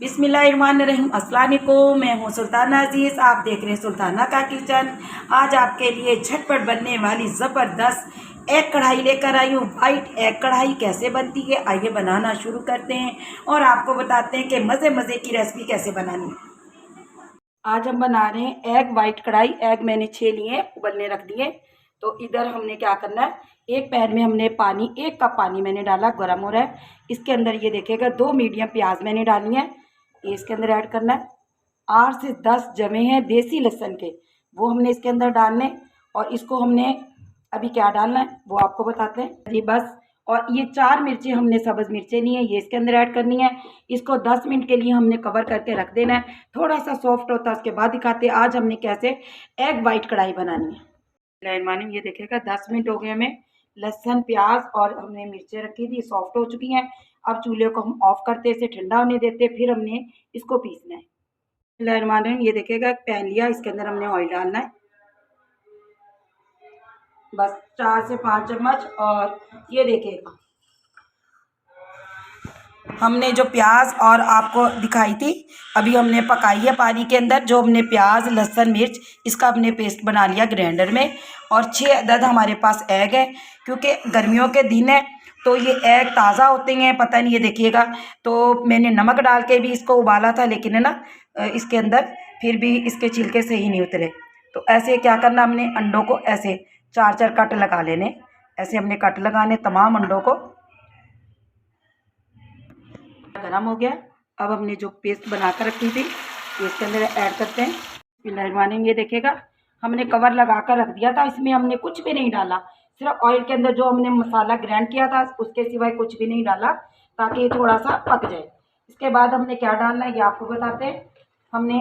बिस्मिल्लाहिर्रहमानिर्रहीम। अस्सलाम वालेकुम। मैं हूँ सुल्ताना अजीज़, आप देख रहे हैं सुल्ताना का किचन। आज आपके लिए झटपट बनने वाली ज़बरदस्त एग कढ़ाई लेकर आई हूँ। वाइट एग कढ़ाई कैसे बनती है, आइए बनाना शुरू करते हैं और आपको बताते हैं कि मज़े मज़े की रेसिपी कैसे बनानी है। आज हम बना रहे हैं एग वाइट कढ़ाई। एग मैंने 6 लिए, उबलने रख दिए। तो इधर हमने क्या करना है, एक पैन में हमने पानी, 1 कप पानी मैंने डाला, गर्म हो रहा है। इसके अंदर ये देखिएगा 2 मीडियम प्याज मैंने डाली है, ये इसके अंदर ऐड करना है। 8 से 10 जमे हैं देसी लहसुन के, वो हमने इसके अंदर डालने। और इसको हमने अभी क्या डालना है वो आपको बताते हैं जी बस। और ये 4 मिर्चें हमने सब्ज़ मिर्चें ली हैं, ये इसके अंदर ऐड करनी है। इसको 10 मिनट के लिए हमने कवर करके रख देना है, थोड़ा सा सॉफ्ट होता है उसके बाद दिखाते हैं आज हमने कैसे एग वाइट कढ़ाई बनानी है। मानी ये देखिएगा 10 मिनट हो गए हमें। लहसुन प्याज और हमने मिर्चें रखी थी, सॉफ्ट हो चुकी हैं। अब चूल्हे को हम ऑफ करते, इसे ठंडा होने देते, फिर हमने इसको पीसना है। ये देखिएगा पैन लिया, इसके अंदर हमने ऑयल डालना है, बस 4 से 5 चम्मच। और ये देखिएगा हमने जो प्याज और आपको दिखाई थी अभी हमने पकाई है पानी के अंदर, जो हमने प्याज लहसुन मिर्च इसका हमने पेस्ट बना लिया ग्राइंडर में। और 6 अदद हमारे पास एग है, क्योंकि गर्मियों के दिन है तो ये एग ताज़ा होते हैं, पता नहीं। ये देखिएगा तो मैंने नमक डाल के भी इसको उबाला था, लेकिन है ना इसके अंदर फिर भी इसके छिलके सही नहीं उतरे। तो ऐसे क्या करना, हमने अंडों को ऐसे 4-4 कट लगा लेने, ऐसे हमने कट लगाने तमाम अंडों को। गरम हो गया, अब हमने जो पेस्ट बना कर रखी थी ये इसके अंदर ऐड करते हैं। बिस्मिल्लाहिर्रहमानिर्रहीम। ये देखिएगा हमने कवर लगा कर रख दिया था, इसमें हमने कुछ भी नहीं डाला, सिर्फ ऑयल के अंदर जो हमने मसाला ग्राइंड किया था उसके सिवाय कुछ भी नहीं डाला, ताकि ये थोड़ा सा पक जाए। इसके बाद हमने क्या डालना है ये आपको बताते हैं। हमने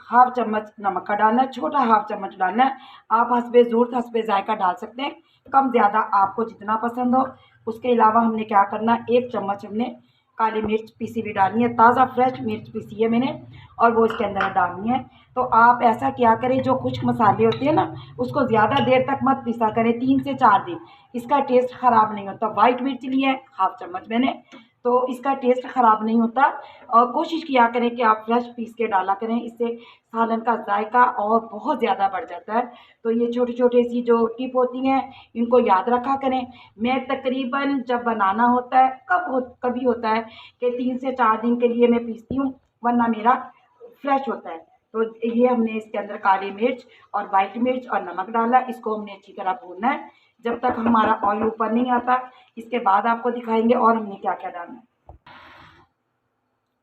हाफ चम्मच नमक का डालना है, छोटा हाफ चम्मच डालना है। आप हस्बे ज़रूरत हस्बे जायका डाल सकते हैं, कम ज़्यादा आपको जितना पसंद हो। उसके अलावा हमने क्या करना है, 1 चम्मच हमने काली मिर्च पीसी भी डालनी है, ताज़ा फ्रेश मिर्च पीसी है मैंने, और वो इसके अंदर डालनी है। तो आप ऐसा क्या करें, जो खुश्क मसाले होते हैं ना उसको ज़्यादा देर तक मत पीसा करें, 3 से 4 दिन, इसका टेस्ट ख़राब नहीं होता। वाइट मिर्च ली है हाफ चम्मच मैंने, तो इसका टेस्ट ख़राब नहीं होता। और कोशिश किया करें कि आप फ्रेश पीस के डाला करें, इससे सालन का जायका और बहुत ज़्यादा बढ़ जाता है। तो ये छोटे छोटे सी जो टिप होती हैं इनको याद रखा करें। मैं तकरीबन जब बनाना होता है कभी होता है कि 3 से 4 दिन के लिए मैं पीसती हूँ, वरना मेरा फ्रेश होता है। तो ये हमने इसके अंदर काली मिर्च और वाइट मिर्च और नमक डाला, इसको हमने अच्छी तरह भूनना है जब तक हमारा ऑयल ऊपर नहीं आता। इसके बाद आपको दिखाएंगे और हमने क्या क्या डालना है।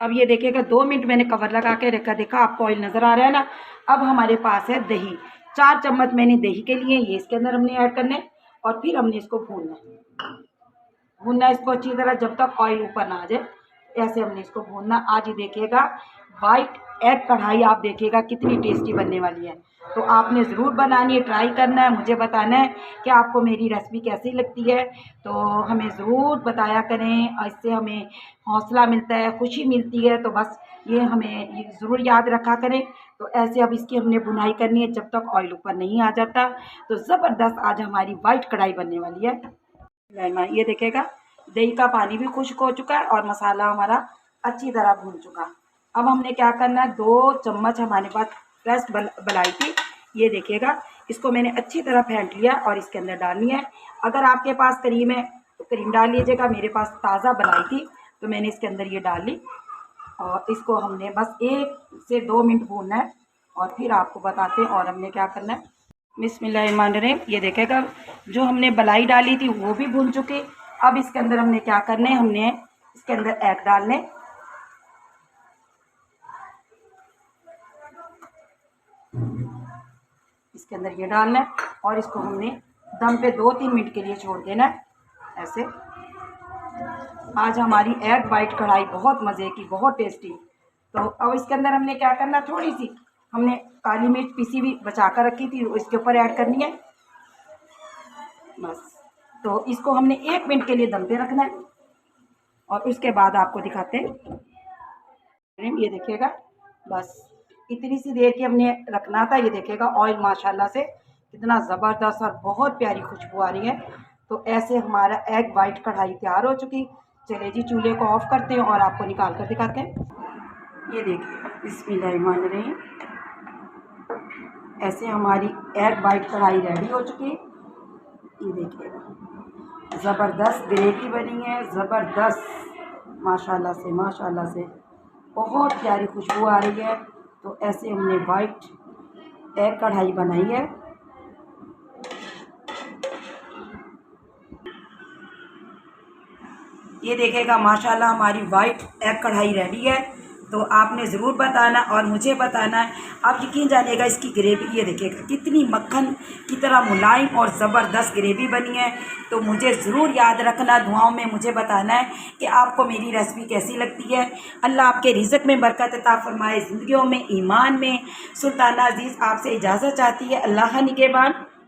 अब ये देखिएगा 2 मिनट मैंने कवर लगा के रखा, देखा आपको ऑयल नज़र आ रहा है ना। अब हमारे पास है दही, 4 चम्मच मैंने दही के लिए, ये इसके अंदर हमने ऐड करने। और फिर हमने इसको भूनना है इसको अच्छी तरह जब तक ऑयल ऊपर ना आ जाए, ऐसे हमने इसको भूनना। आज ये देखिएगा वाइट एग कढ़ाई आप देखिएगा कितनी टेस्टी बनने वाली है। तो आपने ज़रूर बनानी है, ट्राई करना है, मुझे बताना है कि आपको मेरी रेसिपी कैसी लगती है। तो हमें ज़रूर बताया करें, और इससे हमें हौसला मिलता है, खुशी मिलती है। तो बस ये हमें ये ज़रूर याद रखा करें। तो ऐसे अब इसकी हमने बुनाई करनी है जब तक ऑयल ऊपर नहीं आ जाता। तो ज़बरदस्त आज हमारी वाइट कढ़ाई बनने वाली है। ये देखिएगा दही का पानी भी खुश्क हो चुका है और मसाला हमारा अच्छी तरह भून चुका। अब हमने क्या करना है, 2 चम्मच हमारे पास फ्रेश मलाई थी, ये देखिएगा इसको मैंने अच्छी तरह फेंट लिया और इसके अंदर डालनी है। अगर आपके पास क्रीम है तो क्रीम डाल लीजिएगा, मेरे पास ताज़ा मलाई थी तो मैंने इसके अंदर ये डाल ली। और इसको हमने बस 1 से 2 मिनट भूनना है और फिर आपको बताते हैं और हमने क्या करना है। बिस्मिल्लाहिर्रहमानिर्रहीम। ये देखिएगा जो हमने मलाई डाली थी वो भी भून चुकी। अब इसके अंदर हमने क्या करने, हमने इसके अंदर एग डालने। इसके अंदर ये डालना है और इसको हमने दम पे 2-3 मिनट के लिए छोड़ देना है ऐसे। आज हमारी एग वाइट कढ़ाई बहुत मज़े की, बहुत टेस्टी। तो अब इसके अंदर हमने क्या करना, थोड़ी सी हमने काली मिर्च पीसी भी बचा कर रखी थी इसके ऊपर ऐड करनी है बस। तो इसको हमने 1 मिनट के लिए दम पे रखना है और उसके बाद आपको दिखाते हैं। ये देखिएगा बस इतनी सी देर की हमने रखना था। ये देखिएगा ऑयल माशाल्लाह से कितना ज़बरदस्त और बहुत प्यारी खुशबू आ रही है। तो ऐसे हमारा एग वाइट कढ़ाई तैयार हो चुकी। चले जी चूल्हे को ऑफ करते हैं और आपको निकाल कर दिखाते हैं। ये देखिए बिस्मिल्लाहिर्रहमानिर्रहीम, ऐसे हमारी एग बाइट कढ़ाई रेडी हो चुकी है। ये देखिएगा ज़बरदस्त ग्रेवी बनी है, ज़बरदस्त माशाल्लाह से बहुत प्यारी खुशबू आ रही है। तो ऐसे हमने वाइट एग कढ़ाई बनाई है। ये देखिएगा माशाल्लाह हमारी वाइट एग कढ़ाई रेडी है। तो आपने ज़रूर बताना और मुझे बताना है। आप यकीन जानिएगा इसकी ग्रेवी, ये देखिएगा कितनी मक्खन की तरह मुलायम और ज़बरदस्त ग्रेवी बनी है। तो मुझे ज़रूर याद रखना, दुआओं में मुझे बताना है कि आपको मेरी रेसिपी कैसी लगती है। अल्लाह आपके रिज़्क़ में बरकत अता फरमाए, ज़िंदगियों में, ईमान में। सुल्ताना अज़ीज़ आपसे इजाज़त चाहती है। अल्लाह निगहबान।